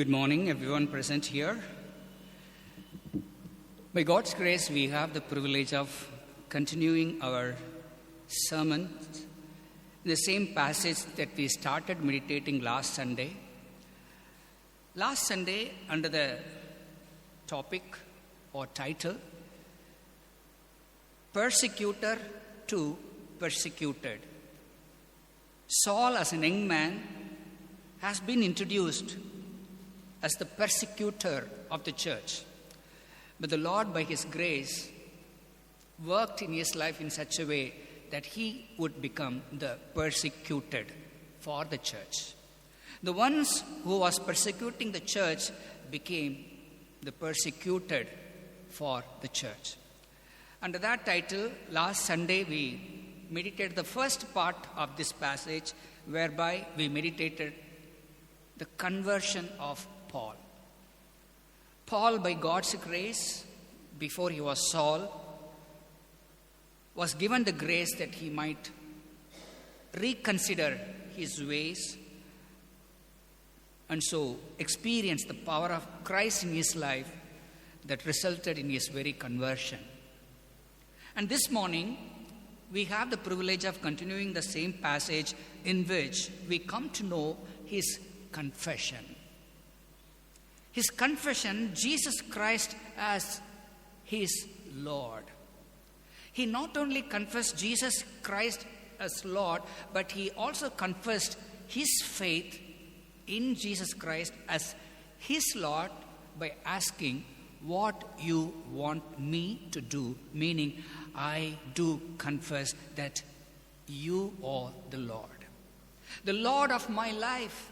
Good morning, everyone present here. By God's grace, we have the privilege of continuing our sermon in the same passage that we started meditating last Sunday. Last Sunday, under the topic or title, Persecutor to Persecuted. Saul, as a young man, has been introduced as the persecutor of the church. But the Lord, by His grace, worked in his life in such a way that he would become the persecuted for the church. The ones who was persecuting the church became the persecuted for the church. Under that title, last Sunday we meditated the first part of this passage, whereby we meditated the conversion of Paul. Paul, by God's grace, before he was Saul, was given the grace that he might reconsider his ways and so experience the power of Christ in his life that resulted in his very conversion. And this morning, we have the privilege of continuing the same passage in which we come to know his confession. His confession, Jesus Christ as his Lord. He not only confessed Jesus Christ as Lord, but he also confessed his faith in Jesus Christ as his Lord by asking, "What you want me to do?" Meaning, I do confess that you are the Lord of my life.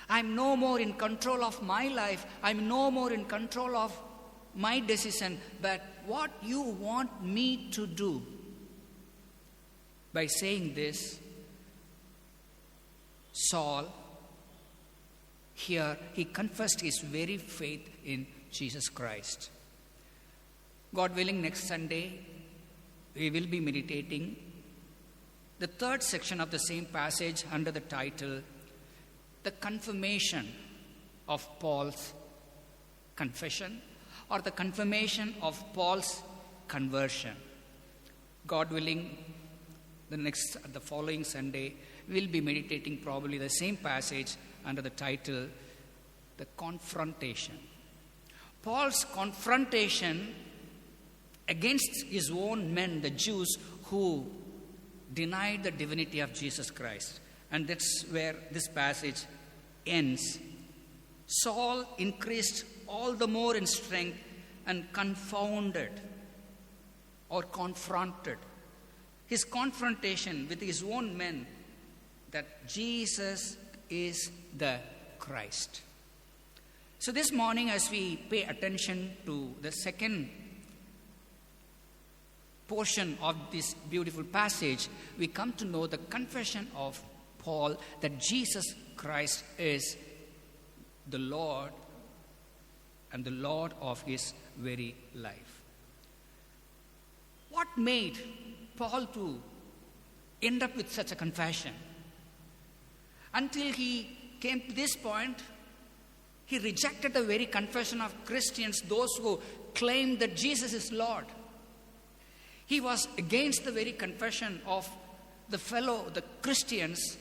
I'm no more in control of my life. I'm no more in control of my decision, but what you want me to do. By saying this, Saul, here, he confessed his very faith in Jesus Christ. God willing, next Sunday, we will be meditating the third section of the same passage under the title, The Confirmation of Paul's Confession, or the confirmation of Paul's conversion. God willing, the following Sunday, we'll be meditating probably the same passage under the title, The Confrontation. Paul's confrontation against his own men, the Jews, who denied the divinity of Jesus Christ. And that's where this passage ends. Saul increased all the more in strength and confounded or confronted his confrontation with his own men that Jesus is the Christ. So this morning, as we pay attention to the second portion of this beautiful passage, we come to know the confession of Paul that Jesus Christ is the Lord and the Lord of his very life. What made Paul to end up with such a confession? Until he came to this point, he rejected the very confession of Christians, those who claimed that Jesus is Lord. He was against the very confession of the Christians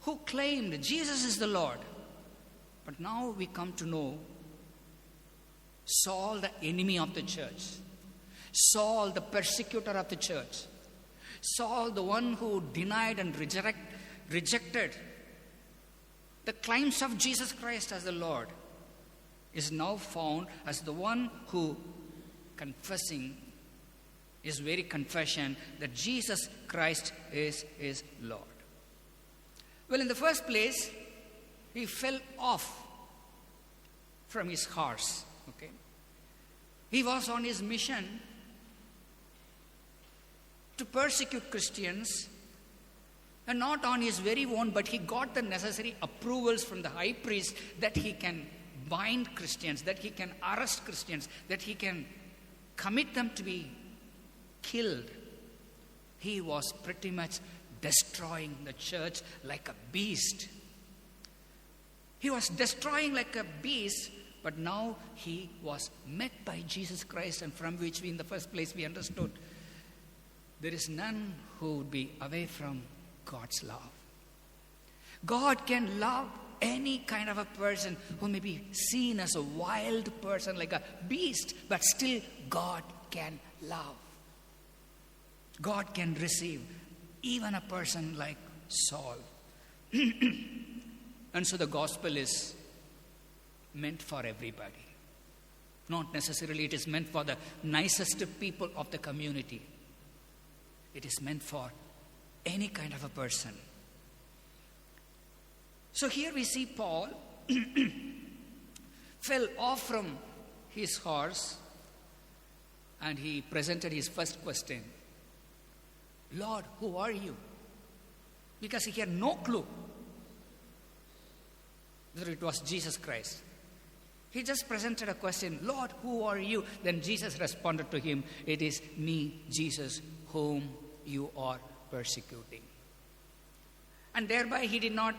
who claimed Jesus is the Lord. But now we come to know Saul, the enemy of the church. Saul, the persecutor of the church. Saul, the one who denied and rejected the claims of Jesus Christ as the Lord, is now found as the one who confessing his very confession that Jesus Christ is his Lord. Well, in the first place, he fell off from his horse. Okay, he was on his mission to persecute Christians, and not on his very own, but he got the necessary approvals from the high priest that he can bind Christians, that he can arrest Christians, that he can commit them to be killed. He was pretty much destroying the church like a beast. He was destroying like a beast, but now he was met by Jesus Christ, and from which we in the first place we understood there is none who would be away from God's love. God can love any kind of a person who may be seen as a wild person, like a beast, but still God can love. God can receive even a person like Saul. And so the gospel is meant for everybody. Not necessarily it is meant for the nicest people of the community. It is meant for any kind of a person. So here we see Paul fell off from his horse and he presented his first question. Lord, who are you? Because he had no clue whether it was Jesus Christ. He just presented a question, Lord, who are you? Then Jesus responded to him, it is me, Jesus, whom you are persecuting. And thereby he did not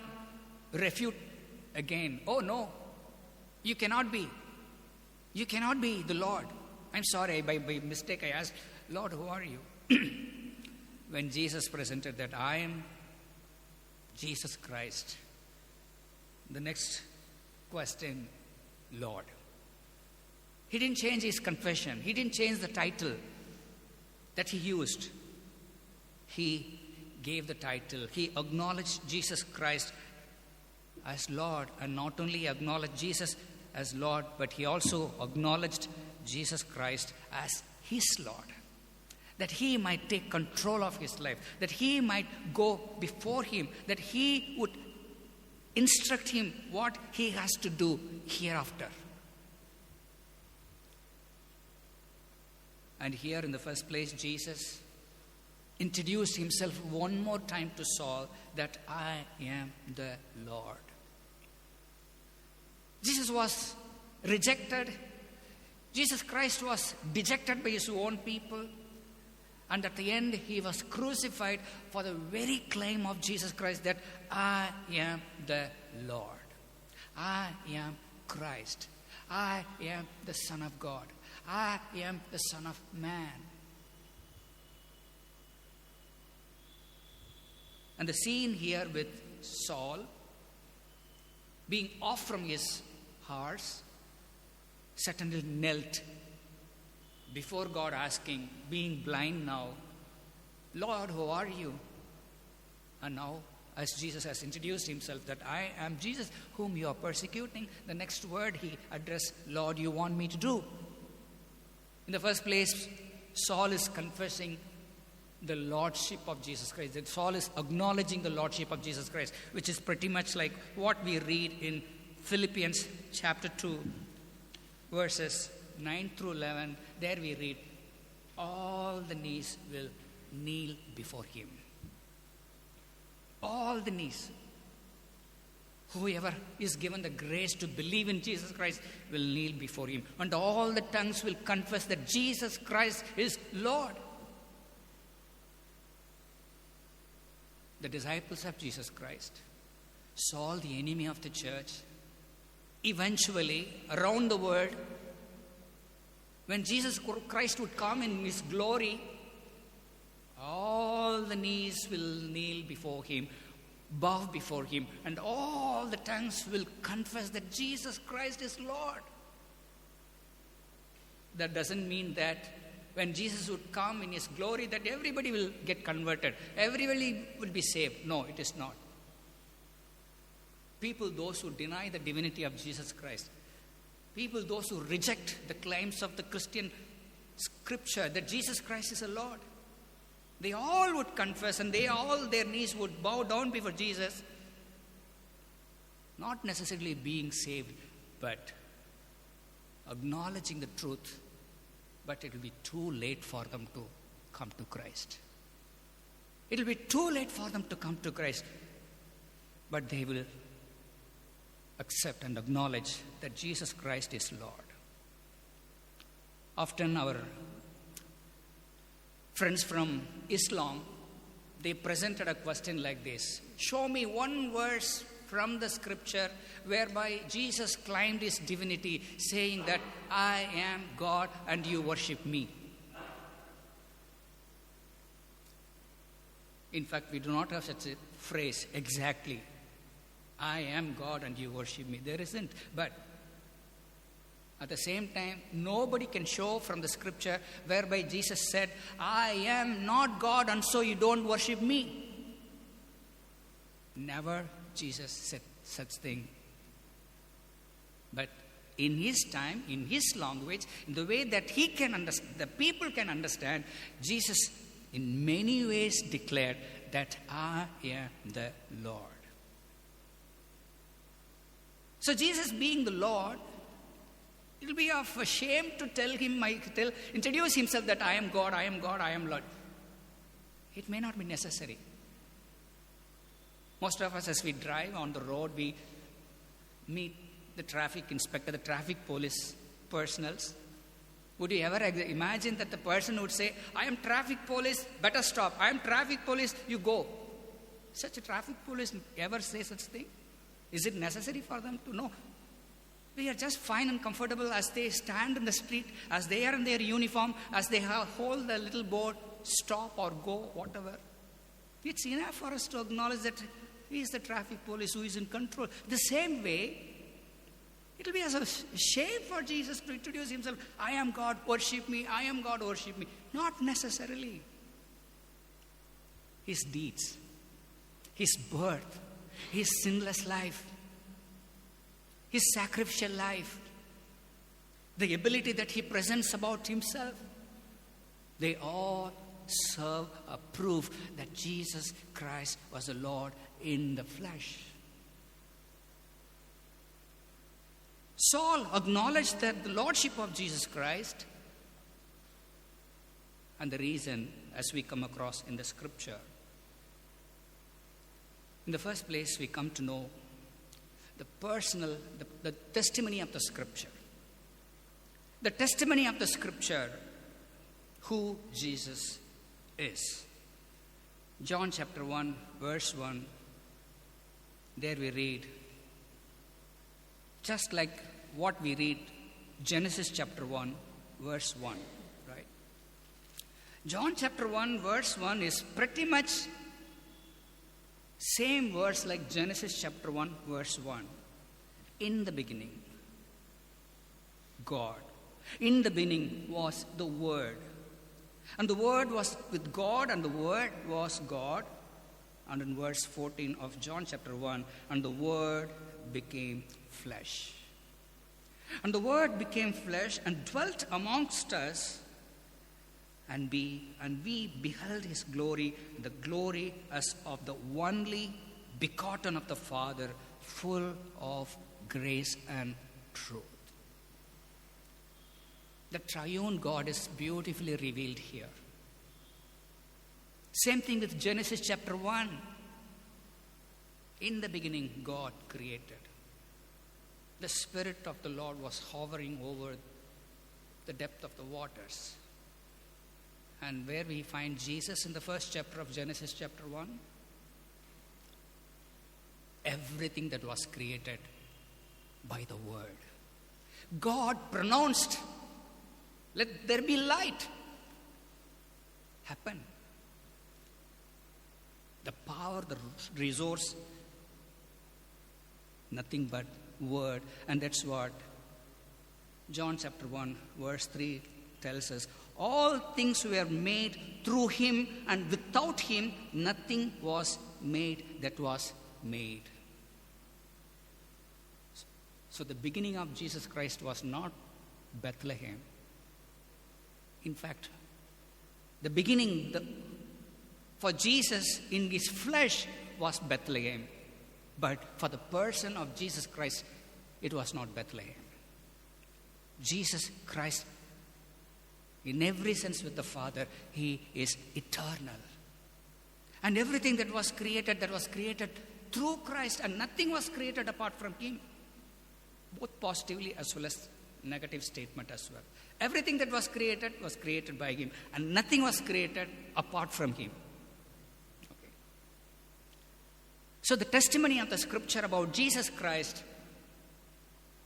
refute again. Oh no, you cannot be. You cannot be the Lord. I'm sorry, by mistake I asked, Lord, who are you? When Jesus presented that I am Jesus Christ, the next question, Lord. He didn't change his confession. He didn't change the title that he used. He gave the title. He acknowledged Jesus Christ as Lord, and not only acknowledged Jesus as Lord, but he also acknowledged Jesus Christ as his Lord. That he might take control of his life, that he might go before him, that he would instruct him what he has to do hereafter. And here in the first place, Jesus introduced himself one more time to Saul, that I am the Lord. Jesus was rejected. Jesus Christ was dejected by his own people. And at the end, he was crucified for the very claim of Jesus Christ that I am the Lord. I am Christ. I am the Son of God. I am the Son of Man. And the scene here with Saul being off from his horse, certainly knelt before God, asking, being blind now, Lord, who are you? And now, as Jesus has introduced himself, that I am Jesus whom you are persecuting, the next word he addressed, Lord, you want me to do? In the first place, Saul is confessing the lordship of Jesus Christ. That Saul is acknowledging the lordship of Jesus Christ, which is pretty much like what we read in Philippians chapter 2, verses 9 through 11. There we read, all the knees will kneel before him. All the knees. Whoever is given the grace to believe in Jesus Christ will kneel before him. And all the tongues will confess that Jesus Christ is Lord. The disciples of Jesus Christ, Saul, the enemy of the church, eventually around the world, when Jesus Christ would come in his glory, all the knees will kneel before him, bow before him, and all the tongues will confess that Jesus Christ is Lord. That doesn't mean that when Jesus would come in his glory, that everybody will get converted. Everybody will be saved. No, it is not. People, those who deny the divinity of Jesus Christ, people, those who reject the claims of the Christian scripture that Jesus Christ is a Lord, they all would confess and their knees would bow down before Jesus, not necessarily being saved, but acknowledging the truth. But it will be too late for them to come to Christ. It will be too late for them to come to Christ. But they will accept and acknowledge that Jesus Christ is Lord. Often our friends from Islam, they presented a question like this. Show me one verse from the scripture whereby Jesus claimed his divinity, saying that I am God and you worship me. In fact, we do not have such a phrase exactly. I am God and you worship me. There isn't. But at the same time, nobody can show from the scripture whereby Jesus said, I am not God and so you don't worship me. Never Jesus said such thing. But in his time, in his language, in the way that he can understand, the people can understand, Jesus in many ways declared that I am the Lord. So Jesus being the Lord, it will be of a shame to introduce himself that I am God, I am God, I am Lord. It may not be necessary. Most of us, as we drive on the road, we meet the traffic inspector, the traffic police personals. Would you ever imagine that the person would say, I am traffic police, better stop. I am traffic police, you go. Such a traffic police ever say such thing? Is it necessary for them to know? We are just fine and comfortable as they stand in the street, as they are in their uniform, as they hold the little board, stop or go, whatever. It's enough for us to acknowledge that he is the traffic police who is in control. The same way, it will be as a shame for Jesus to introduce himself, I am God, worship me, I am God, worship me. Not necessarily. His deeds, his birth, his sinless life, his sacrificial life, the ability that he presents about himself, they all serve a proof that Jesus Christ was the Lord in the flesh. Saul acknowledged that the lordship of Jesus Christ, and the reason, as we come across in the scripture. In the first place, we come to know the testimony of the scripture. The testimony of the scripture, who Jesus is. John chapter 1, verse 1, there we read, just like what we read, Genesis chapter 1, verse 1, right? John chapter 1, verse 1 is pretty much same verse like Genesis chapter 1, verse 1. In the beginning, God. In the beginning was the Word. And the Word was with God, and the Word was God. And in verse 14 of John chapter 1, and the Word became flesh. And the Word became flesh and dwelt amongst us, and we beheld his glory, the glory as of the only begotten of the Father, full of grace and truth. The triune God is beautifully revealed here. Same thing with Genesis chapter 1. In the beginning, God created. The Spirit of the Lord was hovering over the depth of the waters. And where we find Jesus in the first chapter of Genesis chapter 1, everything that was created by the Word. God pronounced, let there be light. Happen. The power, the resource, nothing but Word. And that's what John chapter 1, verse 3 tells us. All things were made through him, and without him, nothing was made that was made. So the beginning of Jesus Christ was not Bethlehem. In fact, the beginning for Jesus in his flesh was Bethlehem. But for the person of Jesus Christ, it was not Bethlehem. Jesus Christ, in every sense with the Father, he is eternal. And everything that was created through Christ, and nothing was created apart from him. Both positively as well as negative statement as well. Everything that was created by him, and nothing was created apart from him. Okay. So the testimony of the scripture about Jesus Christ,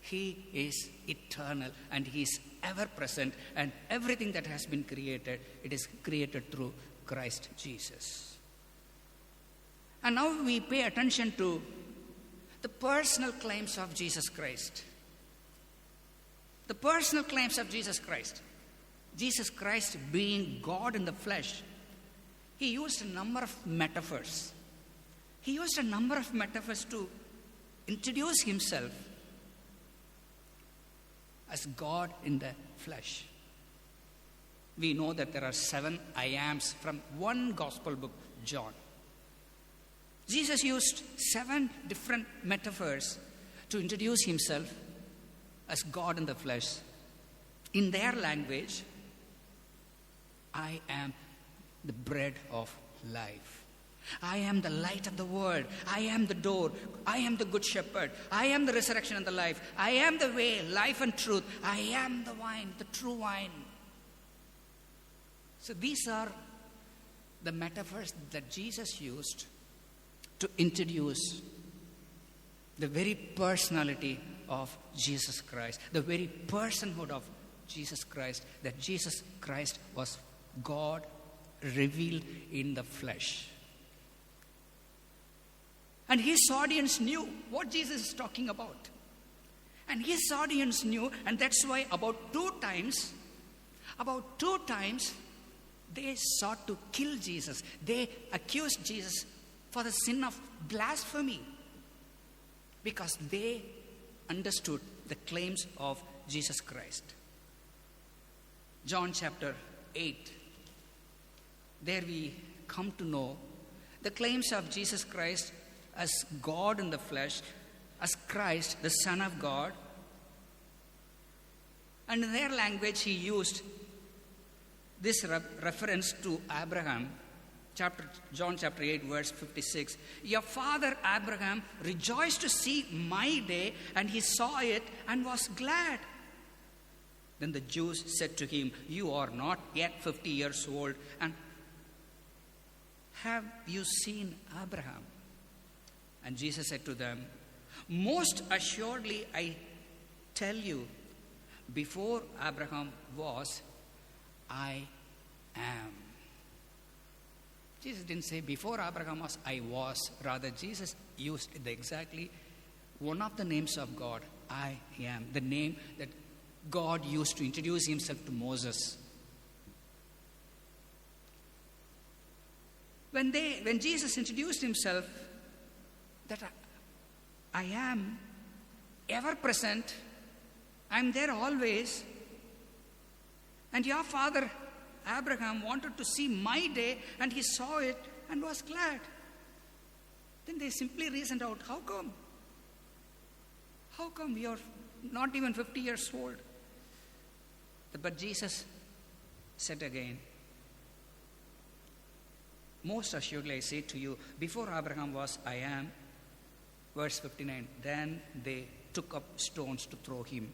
he is eternal and he is ever present, and everything that has been created, it is created through Christ Jesus. And now we pay attention to the personal claims of Jesus Christ. The personal claims of Jesus Christ. Jesus Christ being God in the flesh, he used a number of metaphors. He used a number of metaphors to introduce himself as God in the flesh. We know that there are 7 I ams from one gospel book, John. Jesus used 7 different metaphors to introduce himself as God in the flesh. In their language, I am the bread of life. I am the light of the world. I am the door. I am the good shepherd. I am the resurrection and the life. I am the way, life and truth. I am the wine, the true wine. So these are the metaphors that Jesus used to introduce the very personality of Jesus Christ, the very personhood of Jesus Christ, that Jesus Christ was God revealed in the flesh. And his audience knew what Jesus is talking about. And his audience knew, and that's why about two times, they sought to kill Jesus. They accused Jesus for the sin of blasphemy, because they understood the claims of Jesus Christ. John chapter 8. There we come to know the claims of Jesus Christ as God in the flesh, as Christ, the Son of God. And in their language, he used this reference to Abraham. John chapter 8, verse 56. Your father Abraham rejoiced to see my day, and he saw it and was glad. Then the Jews said to him, you are not yet 50 years old, and have you seen Abraham? And Jesus said to them, most assuredly I tell you, before Abraham was, I am. Jesus didn't say before Abraham was, I was. Rather, Jesus used exactly one of the names of God, I am, the name that God used to introduce himself to Moses. When Jesus introduced himself, that I am ever present, I'm there always, and your father Abraham wanted to see my day, and he saw it and was glad. Then they simply reasoned out, how come? How come we are not even 50 years old? But Jesus said again, most assuredly I say to you, before Abraham was, I am. Verse 59, then they took up stones to throw him.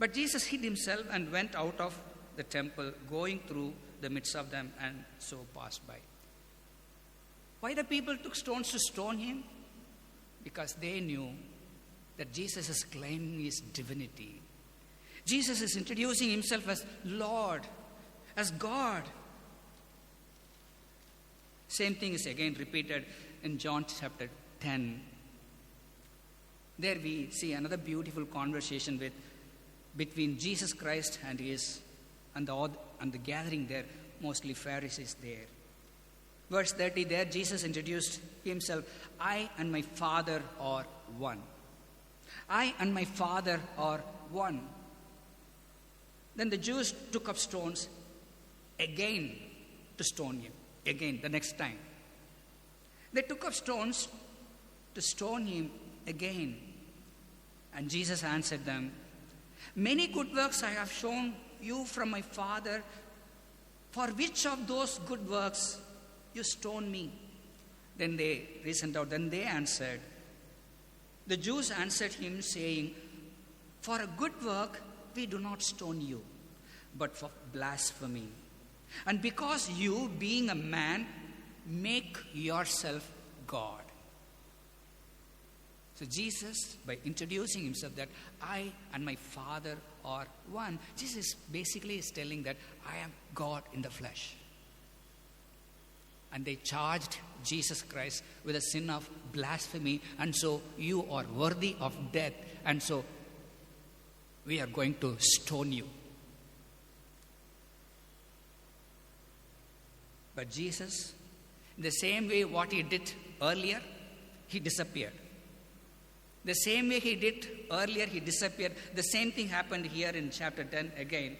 But Jesus hid himself and went out of the temple, going through the midst of them, and so passed by. Why the people took stones to stone him? Because they knew that Jesus is claiming his divinity. Jesus is introducing himself as Lord, as God. Same thing is again repeated in John chapter 10. There we see another beautiful conversation between Jesus Christ and the gathering there, mostly Pharisees there. Verse 30, there Jesus introduced himself, I and my Father are one. I and my Father are one. Then the Jews took up stones again to stone him. Again, the next time. They took up stones to stone him again. And Jesus answered them, many good works I have shown you from my Father. For which of those good works you stone me? Then they reasoned out. Then they answered. The Jews answered him, saying, for a good work we do not stone you, but for blasphemy. And because you, being a man, make yourself God. So Jesus, by introducing himself that I and my Father are one, Jesus basically is telling that I am God in the flesh. And they charged Jesus Christ with a sin of blasphemy, and so you are worthy of death, and so we are going to stone you. But Jesus, in the same way what he did earlier, he disappeared. The same way he did earlier, he disappeared. The same thing happened here in chapter 10 again.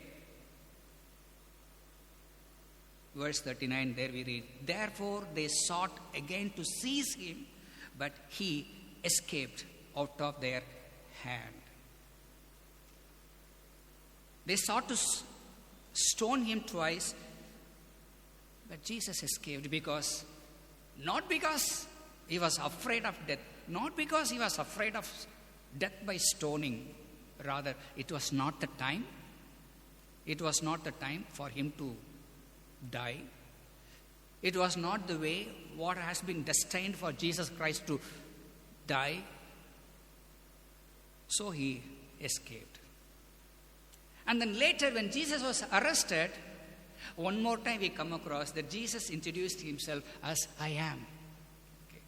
Verse 39, there we read, therefore they sought again to seize him, but he escaped out of their hand. They sought to stone him twice, but Jesus escaped not because he was afraid of death, not because he was afraid of death by stoning. Rather, it was not the time. It was not the time for him to die. It was not the way what has been destined for Jesus Christ to die. So he escaped. And then later when Jesus was arrested, one more time we come across that Jesus introduced himself as I am. Okay.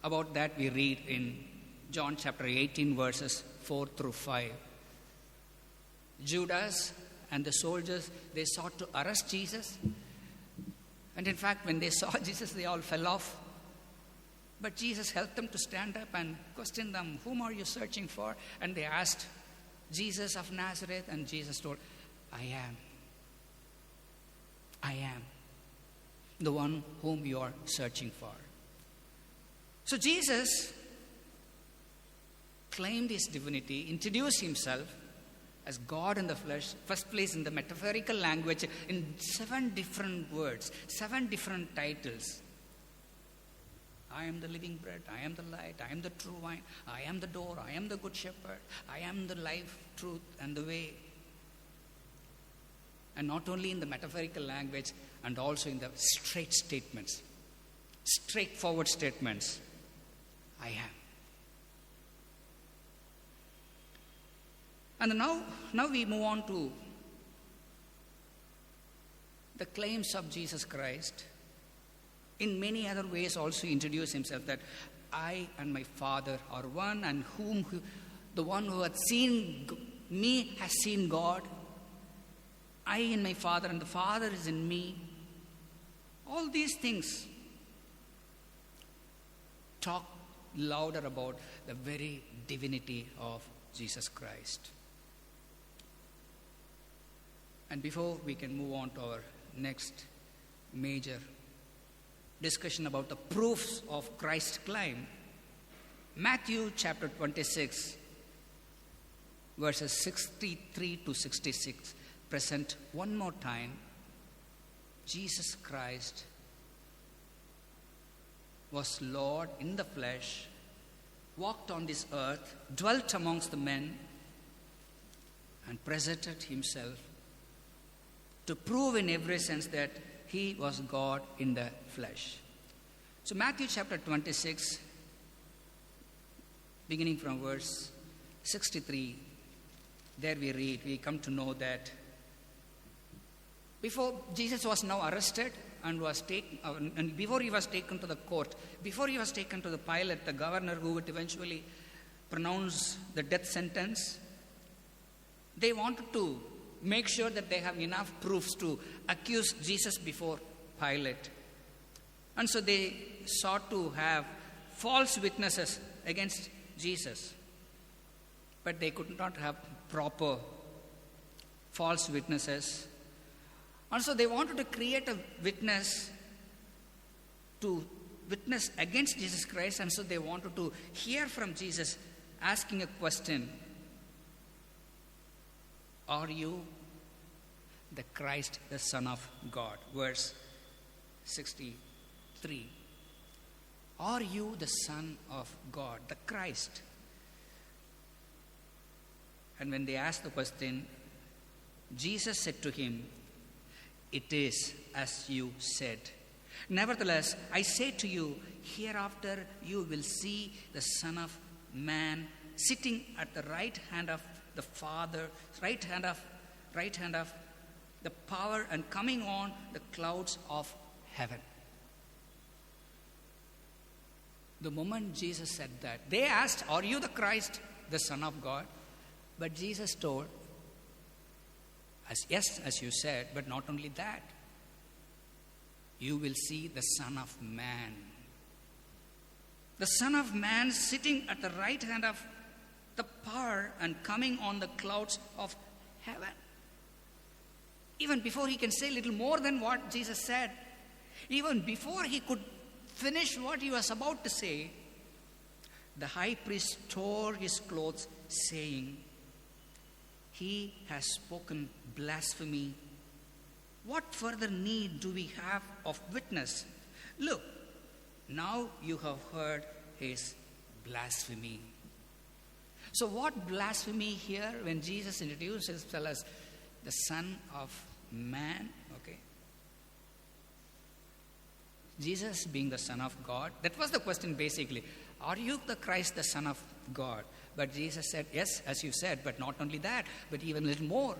About that we read in John chapter 18 verses 4 through 5. Judas and the soldiers, they sought to arrest Jesus. And in fact, when they saw Jesus, they all fell off. But Jesus helped them to stand up and question them, whom are you searching for? And they asked, Jesus of Nazareth. And Jesus told, I am. I am the one whom you are searching for. So Jesus claimed his divinity, introduced himself as God in the flesh, first place in the metaphorical language, in 7 different words, 7 different titles. I am the living bread, I am the light, I am the true wine, I am the door, I am the good shepherd, I am the life, truth, and the way. And not only in the metaphorical language, and also in the straight statements, straightforward statements. I am. And now we move on to the claims of Jesus Christ. In many other ways also introduce himself that I and my Father are one, and the one who had seen me has seen God. I in my Father and the Father is in me. All these things talk louder about the very divinity of Jesus Christ. And before we can move on to our next major discussion about the proofs of Christ's claim, Matthew chapter 26, verses 63 to 66 present one more time Jesus Christ was Lord in the flesh, walked on this earth, dwelt amongst the men, and presented himself to prove in every sense that he was God in the flesh. So Matthew chapter 26, beginning from verse 63, there we come to know that before Jesus was now arrested and before he was taken to the court, before he was taken to the Pilate, the governor who would eventually pronounce the death sentence, they wanted to make sure that they have enough proofs to accuse Jesus before Pilate. And so they sought to have false witnesses against Jesus. But they could not have proper false witnesses. And so they wanted to create a witness to witness against Jesus Christ. And so they wanted to hear from Jesus asking a question. Are you the Christ, the Son of God? Verse 63. Are you the Son of God, the Christ? And when they asked the question, Jesus said to him, it is as you said. Nevertheless, I say to you, hereafter you will see the Son of Man sitting at the right hand of the Father, right hand of the power, and coming on the clouds of heaven. The moment Jesus said that, they asked, are you the Christ, the Son of God? But Jesus told, yes, as you said, but not only that. You will see the Son of Man. The Son of Man sitting at the right hand of the power and coming on the clouds of heaven. Even before he can say a little more than what Jesus said, even before he could finish what he was about to say, the high priest tore his clothes, saying, he has spoken blasphemy. What further need do we have of witness? Look, now you have heard his blasphemy. So what blasphemy here when Jesus introduces himself as the Son of Man? Okay. Jesus being the Son of God, that was the question basically. Are you the Christ, the Son of God? But Jesus said, yes, as you said, but not only that, but even a little more.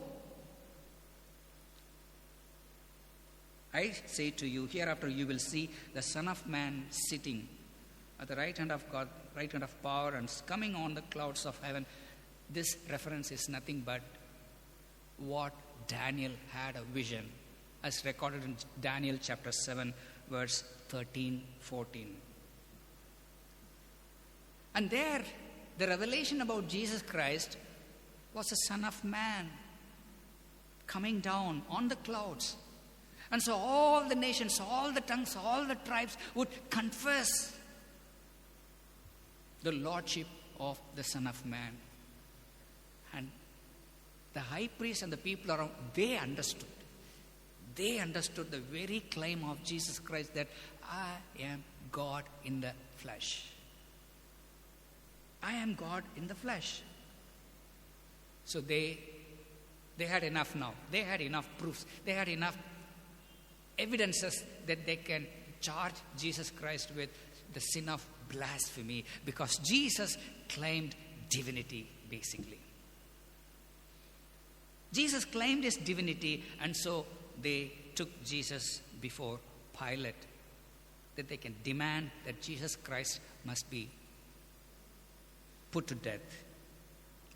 I say to you, hereafter you will see the Son of Man sitting at the right hand of God, right hand of power, and coming on the clouds of heaven. This reference is nothing but what Daniel had a vision, as recorded in Daniel chapter 7, verse 13, 14. And there, the revelation about Jesus Christ was a Son of Man coming down on the clouds. And so all the nations, all the tongues, all the tribes would confess the lordship of the Son of Man. And the high priest and the people around, they understood. They understood the very claim of Jesus Christ that I am God in the flesh. I am God in the flesh. So they had enough now. They had enough proofs. They had enough evidences that they can charge Jesus Christ with the sin of blasphemy, because Jesus claimed divinity, basically. Jesus claimed his divinity, and so they took Jesus before Pilate, that they can demand that Jesus Christ must be put to death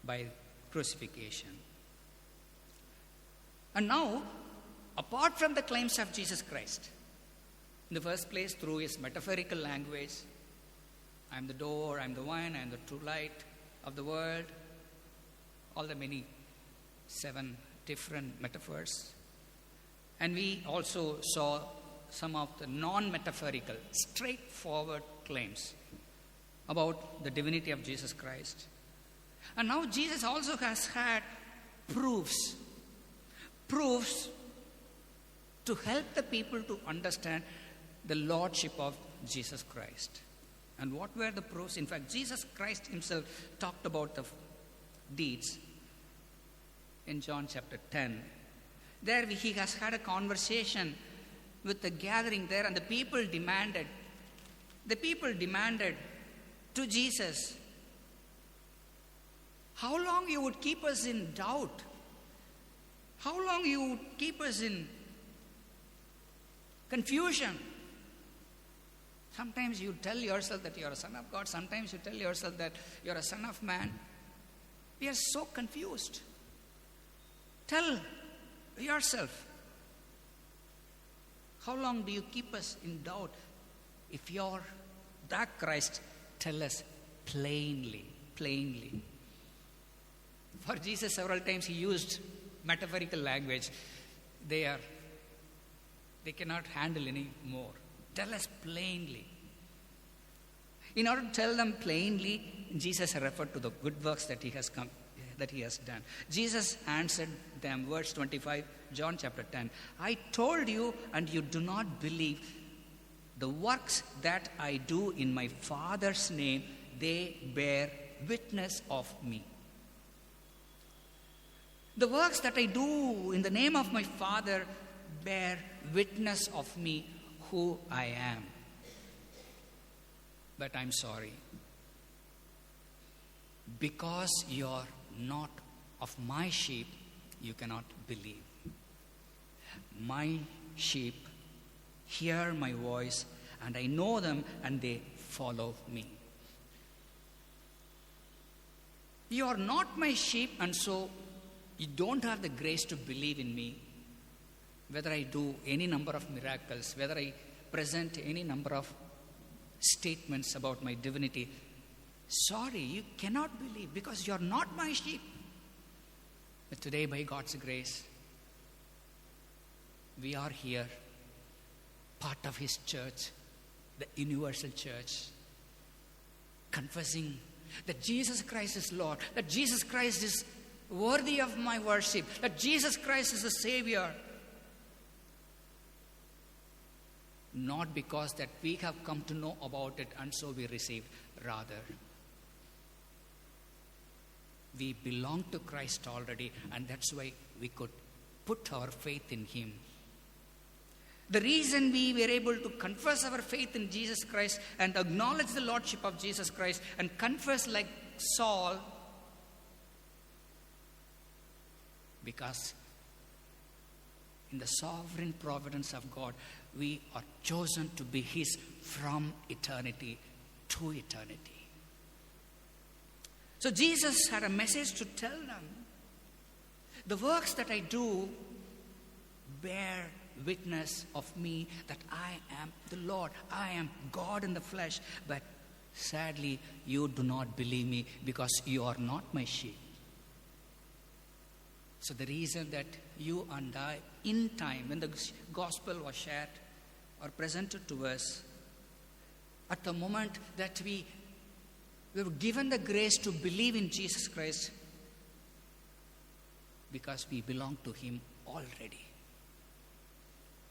by crucifixion. And now, apart from the claims of Jesus Christ, in the first place, through his metaphorical language, I am the door, I am the vine, I am the true light of the world, all the many 7 different metaphors. And we also saw some of the non-metaphorical, straightforward claims about the divinity of Jesus Christ. And now Jesus also has had proofs to help the people to understand the lordship of Jesus Christ. And what were the proofs? In fact, Jesus Christ himself talked about the deeds in John chapter 10. There he has had a conversation with the gathering there, and the people demanded to Jesus, how long you would keep us in doubt? How long you would keep us in confusion? Sometimes you tell yourself that you are a son of God. Sometimes you tell yourself that you are a son of man. We are so confused. Tell yourself, how long do you keep us in doubt? If you're that Christ, tell us plainly. For Jesus, several times he used metaphorical language. They cannot handle any more. Tell us plainly. In order to tell them plainly, Jesus referred to the good works that he has done. Jesus answered them, verse 25, John chapter 10. I told you, and you do not believe. The works that I do in my Father's name, they bear witness of me. The works that I do in the name of my Father bear witness of me. who I am. But I'm sorry. Because you're not of my sheep, you cannot believe. My sheep hear my voice, and I know them, and they follow me. You are not my sheep, and so you don't have the grace to believe in me. Whether I do any number of miracles, whether I present any number of statements about my divinity, sorry, you cannot believe because you're not my sheep. But today, by God's grace, we are here, part of His church, the universal church, confessing that Jesus Christ is Lord, that Jesus Christ is worthy of my worship, that Jesus Christ is the Savior. Not because that we have come to know about it and so we received. Rather, we belong to Christ already, and that's why we could put our faith in Him. The reason we were able to confess our faith in Jesus Christ and acknowledge the Lordship of Jesus Christ and confess like Saul, because in the sovereign providence of God, we are chosen to be His from eternity to eternity. So Jesus had a message to tell them. The works that I do bear witness of me that I am the Lord. I am God in the flesh. But sadly, you do not believe me because you are not my sheep. So the reason that you and I, in time, when the gospel was shared or presented to us, at the moment that we were given the grace to believe in Jesus Christ, because we belong to Him already.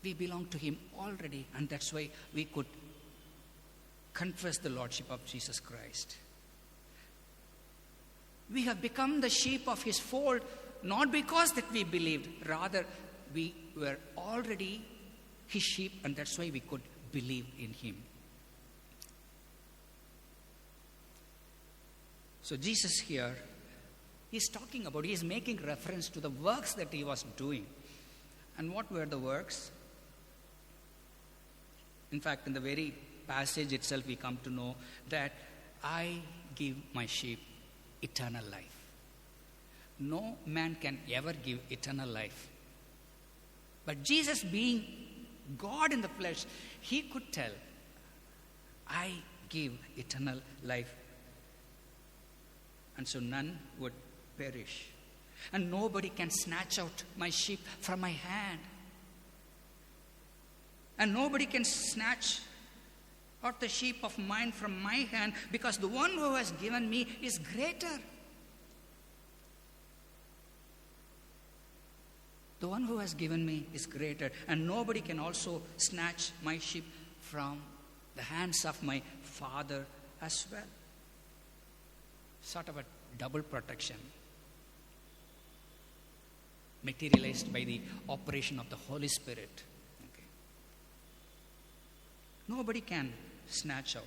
We belong to Him already, and that's why we could confess the Lordship of Jesus Christ. We have become the sheep of His fold, not because that we believed, rather we were already His sheep, and that's why we could believe in Him. So Jesus here, He's talking about, He's making reference to the works that He was doing. And what were the works? In fact, in the very passage itself, we come to know that I give my sheep eternal life. No man can ever give eternal life. But Jesus, being God in the flesh, He could tell, I give eternal life. And so none would perish. And nobody can snatch out my sheep from my hand. And nobody can snatch out the sheep of mine from my hand, because the one who has given me is greater. The one who has given me is greater, and nobody can also snatch my sheep from the hands of my Father as well. Sort of a double protection, materialized by the operation of the Holy Spirit. Okay. Nobody can snatch out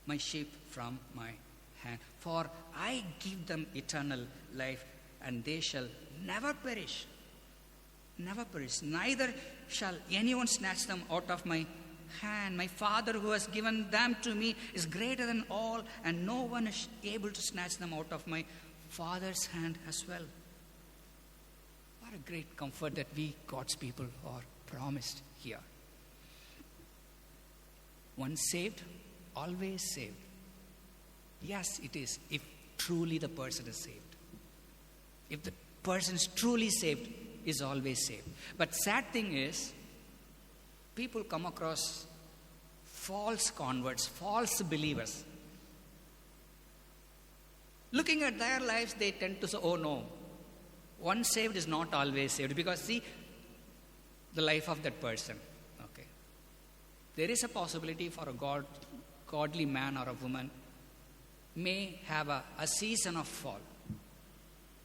my sheep from my hand. For I give them eternal life, and they shall never perish. Never perish. Neither shall anyone snatch them out of my hand. My Father who has given them to me is greater than all, and no one is able to snatch them out of my Father's hand as well. What a great comfort that we, God's people, are promised here. Once saved, always saved. Yes, it is, if truly the person is saved. If the person is truly saved, is always saved. But sad thing is, people come across false converts, false believers. Looking at their lives, they tend to say, oh no, once saved is not always saved. Because see, the life of that person. Okay, there is a possibility for a godly man or a woman may have a season of fall.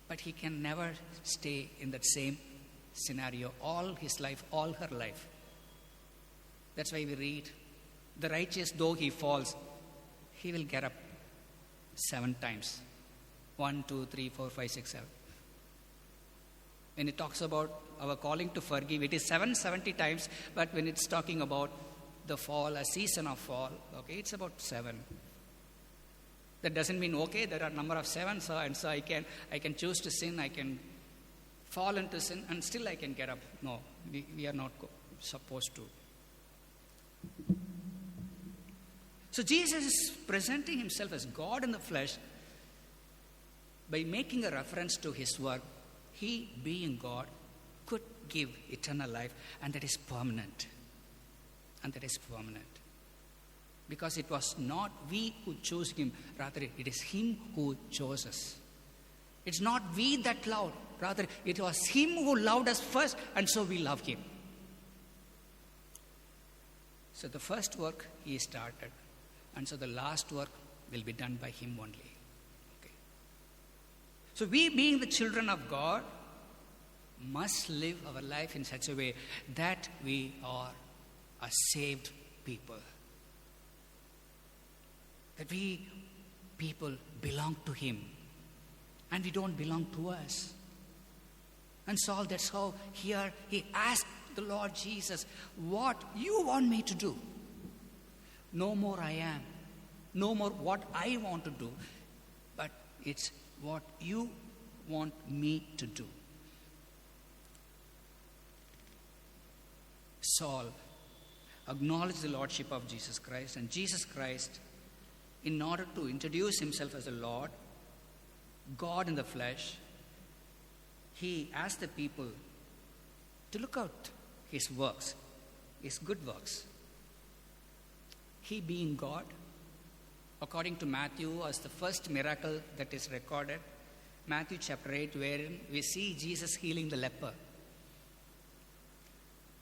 But he can never stay in that same scenario all his life, all her life. That's why we read, the righteous, though he falls, he will get up 7 times. 1, 2, 3, 4, 5, 6, 7. When it talks about our calling to forgive, it is 770 times, but when it's talking about the fall, a season of fall, okay, it's about 7. That doesn't mean, okay, there are a number of 7, so I can choose to sin, I can fall into sin, and still I can get up. No, we are not supposed to. So Jesus is presenting himself as God in the flesh by making a reference to his work. He, being God, could give eternal life, and that is permanent. And that is permanent. Because it was not we who chose him, rather it is him who chose us. It's not we that loved, rather it was him who loved us first, and so we love him. So the first work he started, and so the last work will be done by him only. Okay. So we, being the children of God, must live our life in such a way that we are a saved people. That we people belong to him, and we don't belong to us. And Saul, that's how here he asked the Lord Jesus, what you want me to do? No more I am. No more what I want to do. But it's what you want me to do. Saul acknowledged the lordship of Jesus Christ. And Jesus Christ, in order to introduce himself as a Lord, God in the flesh, he asked the people to look out his works, his good works. He, being God, according to Matthew, was the first miracle that is recorded. Matthew chapter 8, wherein we see Jesus healing the leper.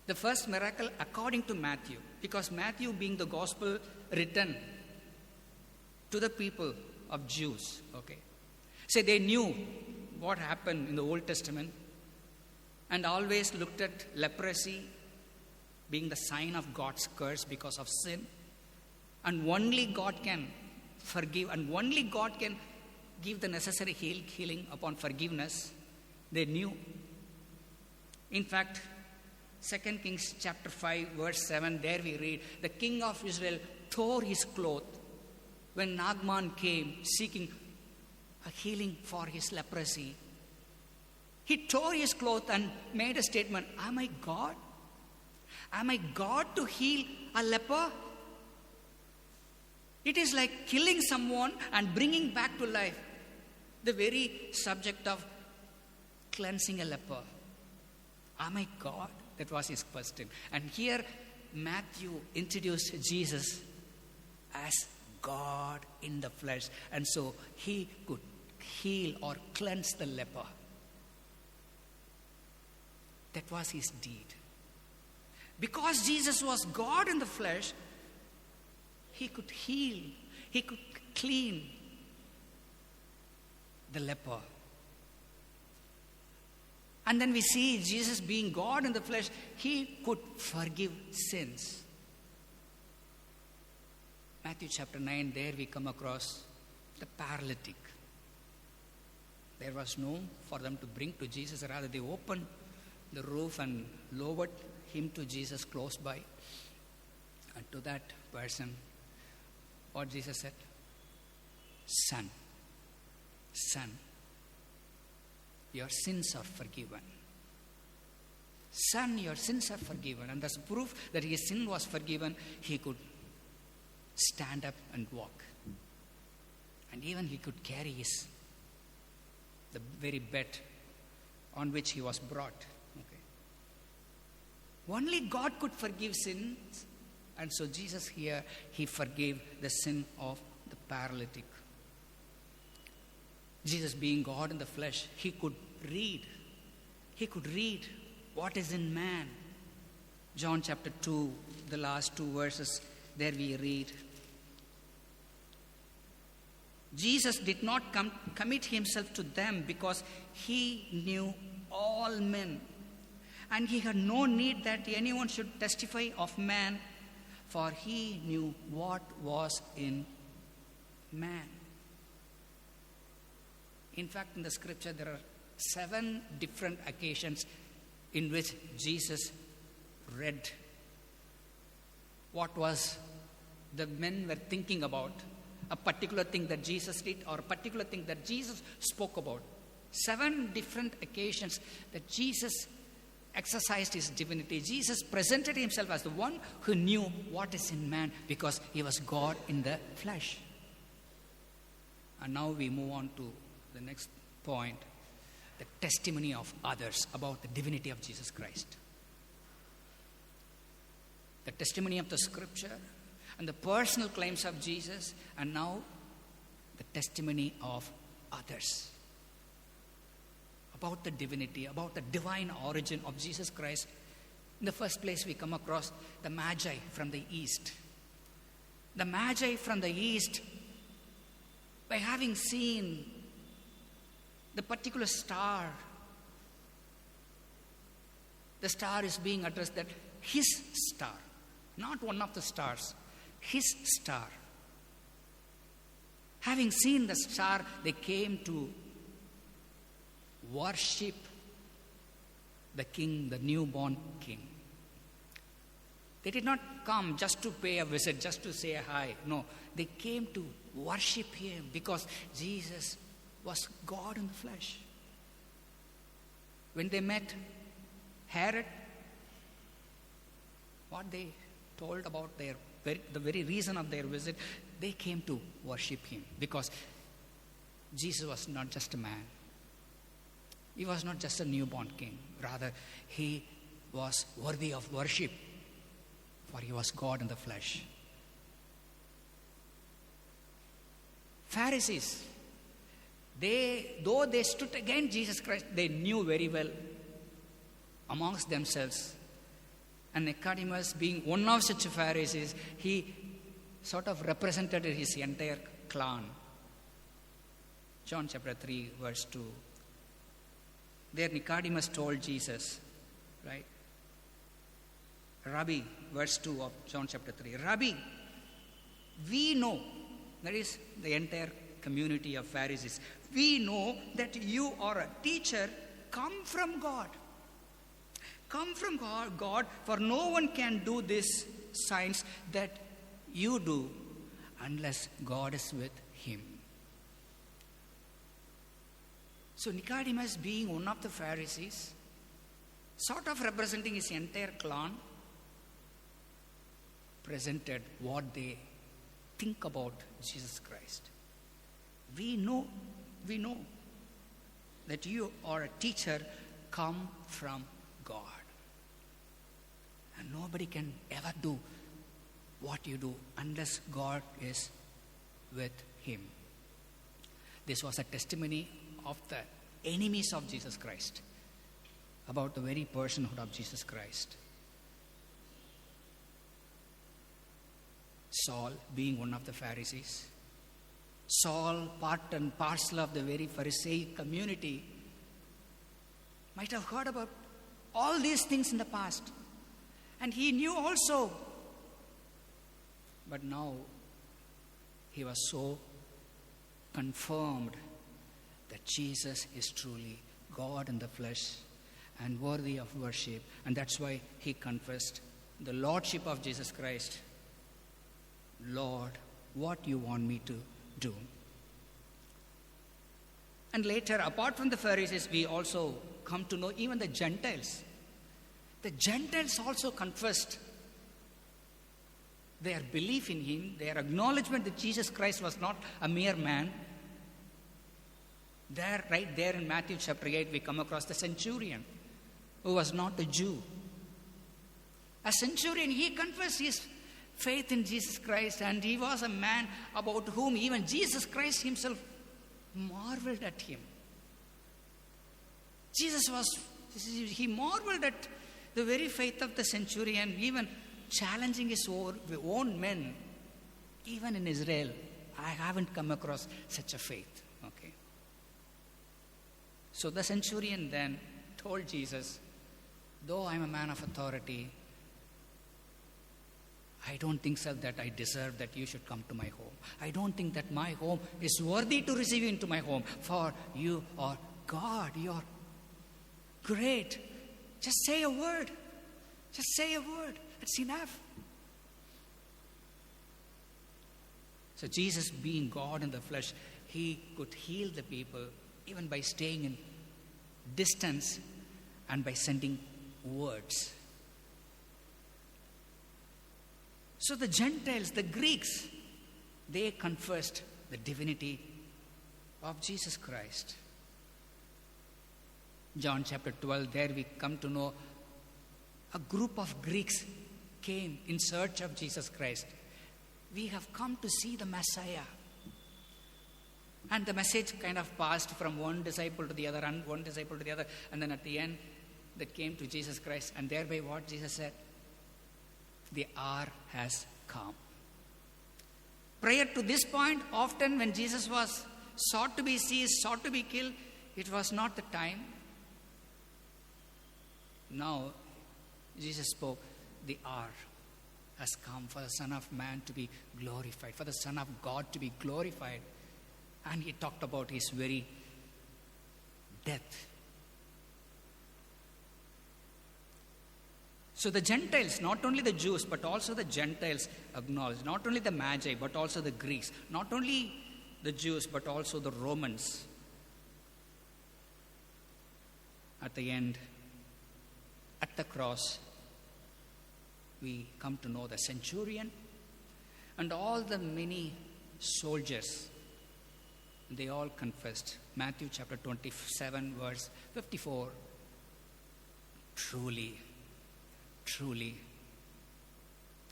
The first miracle according to Matthew, because Matthew, being the gospel written to the people of Jews, okay. So they knew what happened in the Old Testament and always looked at leprosy being the sign of God's curse because of sin. And only God can forgive, and only God can give the necessary healing upon forgiveness. They knew. In fact, 2 Kings chapter 5 verse 7, there we read, the king of Israel tore his cloth when Naaman came seeking a healing for his leprosy. He tore his cloth and made a statement, am I God? Am I God to heal a leper? It is like killing someone and bringing back to life the very subject of cleansing a leper. Am I God? That was his question. And here Matthew introduced Jesus as God in the flesh. And so he could heal or cleanse the leper. That was his deed. Because Jesus was God in the flesh, he could heal, he could clean the leper. And then we see Jesus being God in the flesh, he could forgive sins. Matthew chapter 9, there we come across the paralytic. There was no for them to bring to Jesus, rather they opened the roof and lowered him to Jesus close by. And to that person, what Jesus said? Son, your sins are forgiven. Son, your sins are forgiven. And that's proof that his sin was forgiven. He could stand up and walk. And even he could carry the very bed on which he was brought. Okay. Only God could forgive sins. And so Jesus here, he forgave the sin of the paralytic. Jesus, being God in the flesh, he could read. He could read what is in man. John chapter 2, the last 2 verses, there we read. Jesus did not commit himself to them because he knew all men. And he had no need that anyone should testify of man, for he knew what was in man. In fact, in the scripture, there are 7 different occasions in which Jesus read what was the men were thinking about, a particular thing that Jesus did or a particular thing that Jesus spoke about. 7 different occasions that Jesus exercised his divinity. Jesus presented himself as the one who knew what is in man because he was God in the flesh. And now we move on to the next point, the testimony of others about the divinity of Jesus Christ. The testimony of the scripture and the personal claims of Jesus, and now the testimony of others about the divinity, about the divine origin of Jesus Christ. In the first place, we come across the Magi from the east. The Magi from the east, by having seen the particular star, the star is being addressed that his star, not one of the stars, his star. Having seen the star, they came to worship the king, the newborn king. They did not come just to pay a visit, just to say hi. No, they came to worship him because Jesus was God in the flesh. When they met Herod, what they told about the very reason of their visit, they came to worship him because Jesus was not just a man. He was not just a newborn king. Rather, he was worthy of worship, for he was God in the flesh. Pharisees, though they stood against Jesus Christ, they knew very well amongst themselves. And Nicodemus, being one of such Pharisees, he sort of represented his entire clan. John chapter 3, verse 2. There Nicodemus told Jesus, right? Rabbi, verse 2 of John chapter 3. Rabbi, we know, that is the entire community of Pharisees, we know that you are a teacher come from God. Come from God, for no one can do these signs that you do unless God is with him. So Nicodemus, being one of the Pharisees, sort of representing his entire clan, presented what they think about Jesus Christ. We know that you are a teacher come from God. And nobody can ever do what you do unless God is with him. This was a testimony of the enemies of Jesus Christ about the very personhood of Jesus Christ. Saul, being one of the Pharisees, Saul, part and parcel of the very Pharisaic community, might have heard about all these things in the past. And he knew also. But now he was so confirmed that Jesus is truly God in the flesh and worthy of worship. And that's why he confessed the lordship of Jesus Christ. Lord, what you want me to do? And later, apart from the Pharisees, we also come to know even the Gentiles. The Gentiles also confessed their belief in him, their acknowledgement that Jesus Christ was not a mere man. Right there in Matthew chapter 8, we come across the centurion who was not a Jew. A centurion, he confessed his faith in Jesus Christ, and he was a man about whom even Jesus Christ himself marveled at him. He marveled at the very faith of the centurion, even challenging his own men. Even in Israel, I haven't come across such a faith. Okay. So the centurion then told Jesus, though I'm a man of authority, I don't think so that I deserve that you should come to my home. I don't think that my home is worthy to receive you into my home. For you are God. You are great. Just say a word. Just say a word. That's enough. So Jesus, being God in the flesh, he could heal the people even by staying in distance and by sending words. So the Gentiles, the Greeks, they confessed the divinity of Jesus Christ. John chapter 12, there we come to know a group of Greeks came in search of Jesus Christ. We have come to see the Messiah. And the message kind of passed from one disciple to the other and one disciple to the other. And then at the end, they came to Jesus Christ. And thereby what Jesus said? The hour has come. Prior to this point, often when Jesus was sought to be seized, sought to be killed, it was not the time. Now, Jesus spoke, the hour has come for the Son of Man to be glorified, for the Son of God to be glorified. And he talked about his very death. So the Gentiles, not only the Jews, but also the Gentiles acknowledged, not only the Magi, but also the Greeks, not only the Jews, but also the Romans. At the end, at the cross, we come to know the centurion and all the many soldiers, they all confessed. Matthew chapter 27, verse 54. Truly,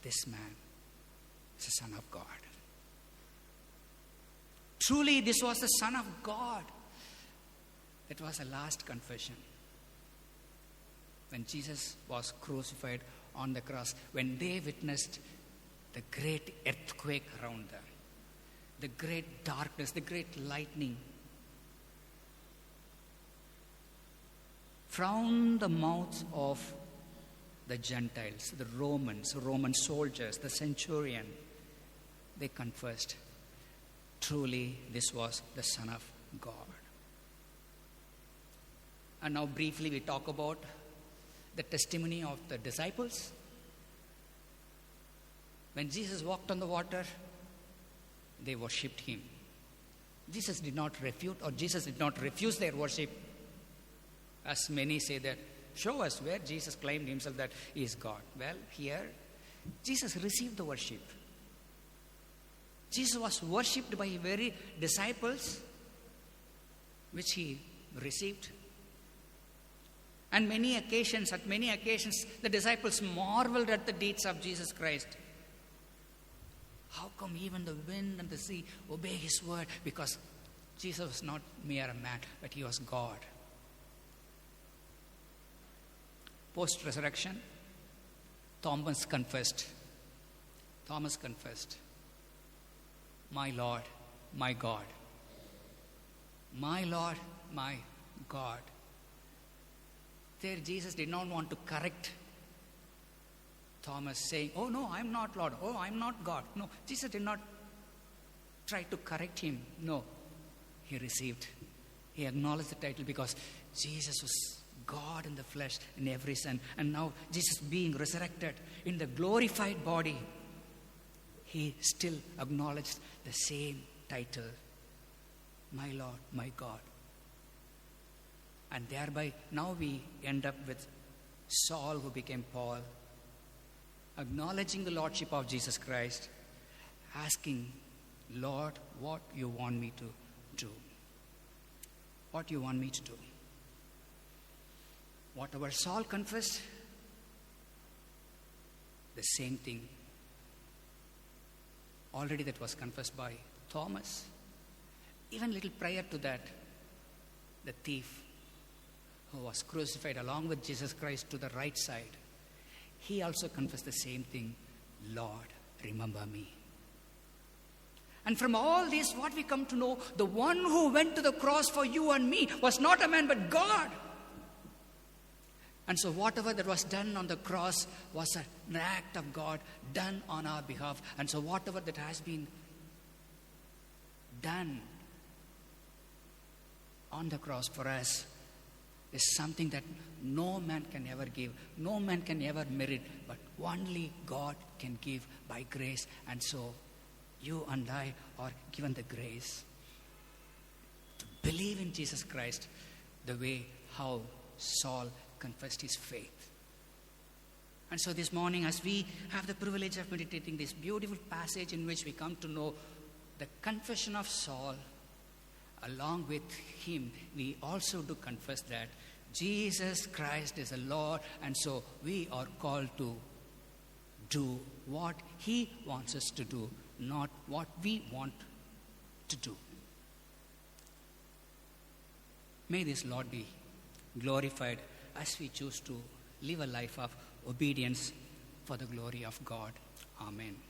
this man is the Son of God. Truly, this was the Son of God. It was a last confession. When Jesus was crucified on the cross, when they witnessed the great earthquake around them, the great darkness, the great lightning, from the mouth of the Gentiles, the Romans, Roman soldiers, the centurion, they confessed, truly this was the Son of God. And now briefly we talk about the testimony of the disciples. When Jesus walked on the water, they worshipped him. Jesus did not refute, or Jesus did not refuse their worship. As many say that, show us where Jesus claimed himself that he is God. Well, here, Jesus received the worship. Jesus was worshipped by very disciples, which he received. And at many occasions, the disciples marveled at the deeds of Jesus Christ. How come even the wind and the sea obey his word? Because Jesus was not mere a man, but he was God. Post-resurrection, Thomas confessed, my Lord, my God. My Lord, my God. There Jesus did not want to correct Thomas, saying, oh no, I'm not Lord, oh, I'm not God. No, Jesus did not try to correct him. No, he acknowledged the title because Jesus was God in the flesh, in every sense. And now Jesus being resurrected in the glorified body, he still acknowledged the same title, my Lord, my God. And thereby now we end up with Saul, who became Paul, acknowledging the lordship of Jesus Christ, asking, Lord, what you want me to do? What you want me to do? Whatever Saul confessed, the same thing already that was confessed by Thomas. Even little prior to that, the thief who was crucified along with Jesus Christ to the right side, he also confessed the same thing, Lord, remember me. And from all this, what we come to know, the one who went to the cross for you and me was not a man but God. And so whatever that was done on the cross was an act of God done on our behalf. And so whatever that has been done on the cross for us is something that no man can ever give, no man can ever merit, but only God can give by grace. And so you and I are given the grace to believe in Jesus Christ the way how Saul confessed his faith. And so this morning, as we have the privilege of meditating this beautiful passage in which we come to know the confession of Saul, along with him, we also do confess that Jesus Christ is the Lord, and so we are called to do what he wants us to do, not what we want to do. May this Lord be glorified as we choose to live a life of obedience for the glory of God. Amen.